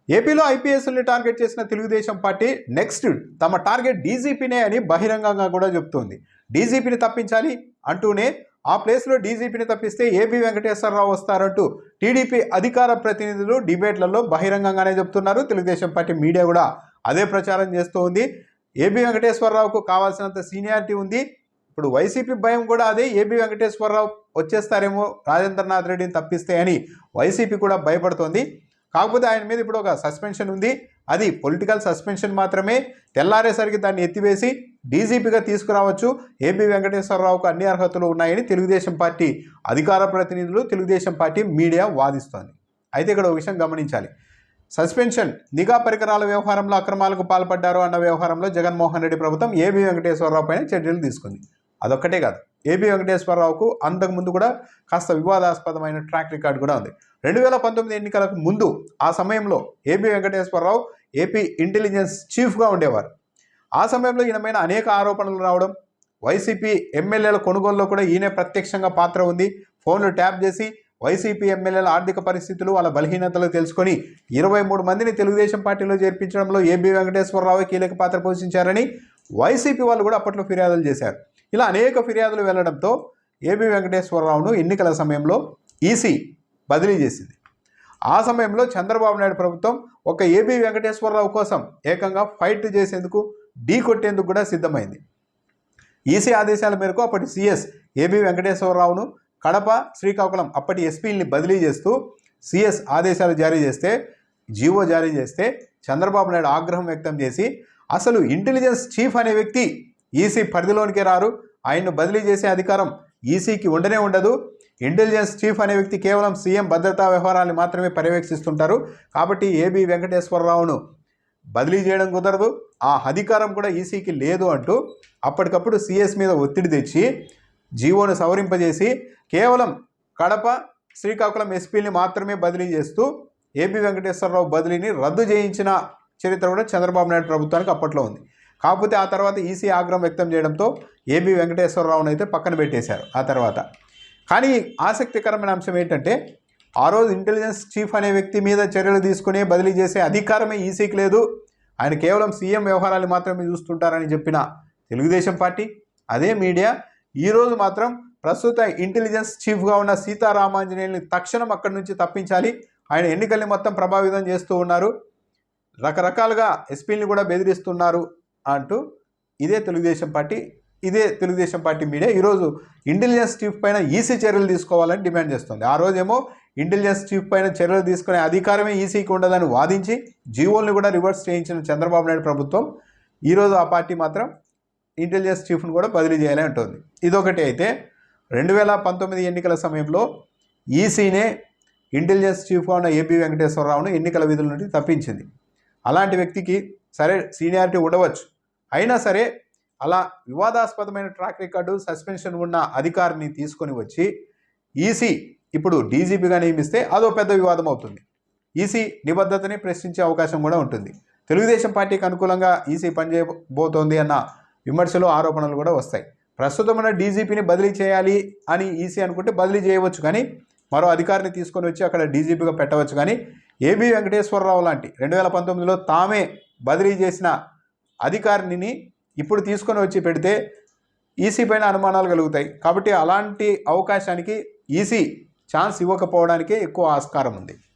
ఏపీలో ఐపీఎస్ని టార్గెట్ చేసిన Telugu Desam party next తమ టార్గెట్ డీజీపీనే అని బహిరంగంగా కూడా చెప్తోంది. డీజీపీని తప్పించాలి అంటూనే ఆ ప్లేస్లో డీజీపీని తప్పిస్తే ఏబీ వెంకటేశ్వరరావు వస్తారంటూ టీడీపీ అధికార ప్రతినిధులు డిబేట్లలో బహిరంగంగానే చెప్తున్నారు. తెలుగుదేశం పార్టీ మీడియా కూడా అదే ప్రచారం చేస్తూ ఉంది. ఏబీ వెంకటేశ్వరరావుకు కావాల్సినంత సీనియారిటీ ఉంది. ఇప్పుడు వైసీపీ భయం కూడా అదే, ఏబీ వెంకటేశ్వరరావు వచ్చేస్తారేమో రాజేంద్రనాథ్ రెడ్డిని తప్పిస్తే అని వైసీపీ కూడా భయపడుతోంది. కాకపోతే ఆయన మీద ఇప్పుడు ఒక సస్పెన్షన్ ఉంది. అది పొలిటికల్ సస్పెన్షన్ మాత్రమే. తెల్లారేసరికి దాన్ని ఎత్తివేసి డీజీపీగా తీసుకురావచ్చు. ఏబీ వెంకటేశ్వరరావుకు అన్ని అర్హతలు ఉన్నాయని తెలుగుదేశం పార్టీ అధికార ప్రతినిధులు, తెలుగుదేశం పార్టీ మీడియా వాదిస్తోంది. అయితే ఇక్కడ ఒక విషయం గమనించాలి. సస్పెన్షన్ నిఘా పరికరాల వ్యవహారంలో అక్రమాలకు పాల్పడ్డారు అన్న వ్యవహారంలో జగన్మోహన్ రెడ్డి ప్రభుత్వం ఏబీ వెంకటేశ్వరరావు పైన చర్యలు తీసుకుంది. అదొక్కటే కాదు, ఏబీ వెంకటేశ్వరరావుకు అంతకుముందు కూడా కాస్త వివాదాస్పదమైన ట్రాక్ రికార్డు కూడా ఉంది. 2019 ఎన్నికలకు ముందు ఆ సమయంలో ఏబీ వెంకటేశ్వరరావు ఏపీ ఇంటెలిజెన్స్ చీఫ్గా ఉండేవారు. ఆ సమయంలో ఈయన మీద అనేక ఆరోపణలు రావడం, వైసీపీ ఎమ్మెల్యేల కొనుగోలులో కూడా ఈయనే ప్రత్యక్షంగా పాత్ర ఉంది. ఫోన్లు ట్యాప్ చేసి వైసీపీ ఎమ్మెల్యేల ఆర్థిక పరిస్థితులు, వాళ్ళ బలహీనతలు తెలుసుకొని 23 మందిని తెలుగుదేశం పార్టీలో చేర్పించడంలో ఏబీ వెంకటేశ్వరరావు కీలక పాత్ర పోషించారని వైసీపీ వాళ్ళు కూడా అప్పట్లో ఫిర్యాదులు చేశారు. ఇలా అనేక ఫిర్యాదులు వెళ్లడంతో ఏబీ వెంకటేశ్వరరావును ఎన్నికల సమయంలో ఈసీ బదిలీ చేసింది. ఆ సమయంలో చంద్రబాబు నాయుడు ప్రభుత్వం ఒక ఏబీ వెంకటేశ్వరరావు కోసం ఏకంగా ఫైట్ చేసేందుకు, ఢీ కొట్టేందుకు కూడా సిద్ధమైంది. ఈసీ ఆదేశాల మేరకు అప్పటి సీఎస్ ఏబీ వెంకటేశ్వరరావును కడప, శ్రీకాకుళం అప్పటి ఎస్పీని బదిలీ చేస్తూ సీఎస్ ఆదేశాలు జారీ చేస్తే, జీవో జారీ చేస్తే చంద్రబాబు నాయుడు ఆగ్రహం వ్యక్తం చేసి అసలు ఇంటెలిజెన్స్ చీఫ్ అనే వ్యక్తి ఈసీ పరిధిలోనికే రారు, ఆయన్ను బదిలీ చేసే అధికారం ఈసీకి ఉండనే ఉండదు, ఇంటెలిజెన్స్ చీఫ్ అనే వ్యక్తి కేవలం సీఎం భద్రతా వ్యవహారాన్ని మాత్రమే పర్యవేక్షిస్తుంటారు, కాబట్టి ఏబీ వెంకటేశ్వరరావును బదిలీ చేయడం కుదరదు, ఆ అధికారం కూడా ఈసీకి లేదు అంటూ అప్పటికప్పుడు సీఎస్ మీద ఒత్తిడి తెచ్చి జీవోను సవరింపజేసి కేవలం కడప, శ్రీకాకుళం ఎస్పీని మాత్రమే బదిలీ చేస్తూ ఏబీ వెంకటేశ్వరరావు బదిలీని రద్దు చేయించిన చరిత్ర కూడా చంద్రబాబు నాయుడు ప్రభుత్వానికి అప్పట్లో ఉంది. కాకపోతే ఆ తర్వాత ఈసీ ఆగ్రహం వ్యక్తం చేయడంతో ఏబీ వెంకటేశ్వరరావును అయితే పక్కన పెట్టేశారు ఆ తర్వాత. కానీ ఆసక్తికరమైన అంశం ఏంటంటే, ఆ రోజు ఇంటెలిజెన్స్ చీఫ్ అనే వ్యక్తి మీద చర్యలు తీసుకునే బదిలీ చేసే అధికారమే ఈసీకి లేదు, ఆయన కేవలం సీఎం వ్యవహారాలు మాత్రమే చూస్తుంటారని చెప్పిన తెలుగుదేశం పార్టీ, అదే మీడియా ఈరోజు మాత్రం ప్రస్తుత ఇంటెలిజెన్స్ చీఫ్గా ఉన్న సీతారామాంజనేయుల్ని తక్షణం అక్కడి నుంచి తప్పించాలి, ఆయన ఎన్నికల్ని మొత్తం ప్రభావితం చేస్తూ ఉన్నారు, రకరకాలుగా ఎస్పీని కూడా బెదిరిస్తున్నారు అంటూ ఇదే తెలుగుదేశం పార్టీ మీడియా ఈరోజు ఇంటెలిజెన్స్ చీఫ్ పైన ఈసీ చర్యలు తీసుకోవాలని డిమాండ్ చేస్తుంది. ఆ రోజేమో ఇంటెలిజెన్స్ చీఫ్ పైన చర్యలు తీసుకునే అధికారమే ఈసీకి ఉండదని వాదించి జీవోల్ని కూడా రివర్స్ చేయించిన చంద్రబాబు నాయుడు ప్రభుత్వం ఈరోజు ఆ పార్టీ మాత్రం ఇంటెలిజెన్స్ చీఫ్ను కూడా బదిలీ చేయాలి అంటుంది. ఇదొకటి అయితే 2019 ఎన్నికల సమయంలో ఈసీనే ఇంటెలిజెన్స్ చీఫ్గా ఉన్న ఏబీ వెంకటేశ్వరరావును ఎన్నికల విధుల నుండి తప్పించింది. అలాంటి వ్యక్తికి సరే సీనియారిటీ ఉండవచ్చు, అయినా సరే అలా వివాదాస్పదమైన ట్రాక్ రికార్డు, సస్పెన్షన్ ఉన్న అధికారిని తీసుకొని వచ్చి ఈసీ ఇప్పుడు డీజీపీగా నియమిస్తే అదో పెద్ద వివాదం అవుతుంది. ఈసీ నిబద్ధతని ప్రశ్నించే అవకాశం కూడా ఉంటుంది. తెలుగుదేశం పార్టీకి అనుకూలంగా ఈసీ పనిచేయబోతోంది అన్న విమర్శలు, ఆరోపణలు కూడా వస్తాయి. ప్రస్తుతం ఉన్న డీజీపీని బదిలీ చేయాలి అని ఈసీ అనుకుంటే బదిలీ చేయవచ్చు, కానీ మరో అధికారిని తీసుకొని వచ్చి అక్కడ డీజీపీగా పెట్టవచ్చు. కానీ ఏబీ వెంకటేశ్వరరావు లాంటి 2019లో తామే బదిలీ చేసిన అధికారిని ఇప్పుడు తీసుకొని వచ్చి పెడితే ఈసీ పైన అనుమానాలు కలుగుతాయి. కాబట్టి అలాంటి అవకాశానికి ఈసీ ఛాన్స్ ఇవ్వకపోవడానికే ఎక్కువ ఆస్కారం ఉంది.